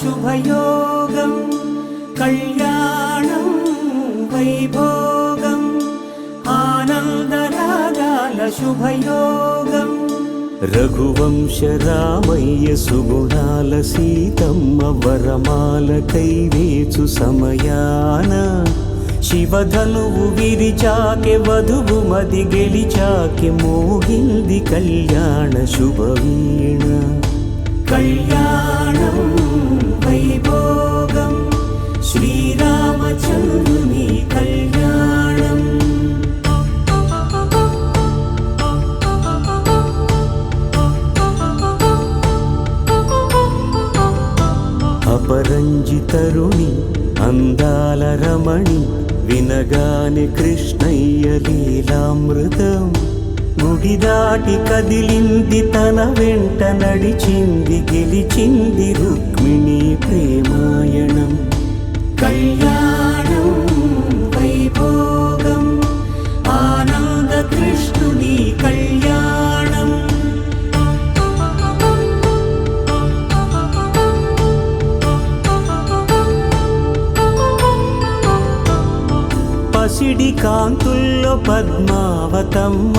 శుభయోగం కళ్యాణం వైభోగం ఆనందరాగాల శుభయోగం రఘువంశ రామయ్య సుగుణాల సీతమ్మ వరమాల కైవేచు సమయాన శివధనువు విరిచాకె వధువు మది గెలిచాకె మోగింది కళ్యాణ శుభవీణ కళ్యాణం వైభోగం శ్రీరామచంద్రుని కళ్యాణం అపరంజి తరుణి అందాల రమణి వినగానే కృష్ణయ్య లీలామృతం గుడి దాటి కదిలింది తన వెంట నడిచింది గెలిచింది రుక్మిణి ప్రేమాయణం కళ్యాణం వైభోగం ఆనంద కృష్ణుని కళ్యాణం పసిడి కాంతుల్లో పద్మావతమ్మ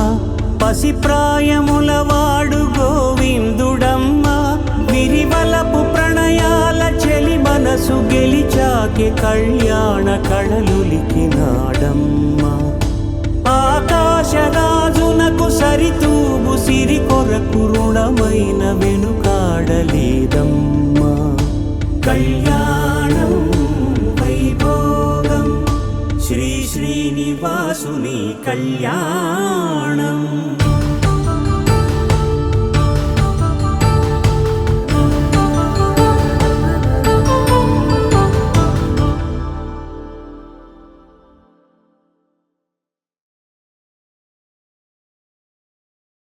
పసిప్రాయముల వాడు గోవిందుడమ్మ విరివలపు ప్రణయాల చెలి మనసు గెలిచాకే కళ్యాణ కళలులికినాడమ్మ ఆకాశరాజునకు సరితూగు సిరి కొరకు రుణమైన వెనుకాడలేదమ్మా కళ్యాణం వైభోగం శ్రీ శ్రీనివాసుని కళ్యాణం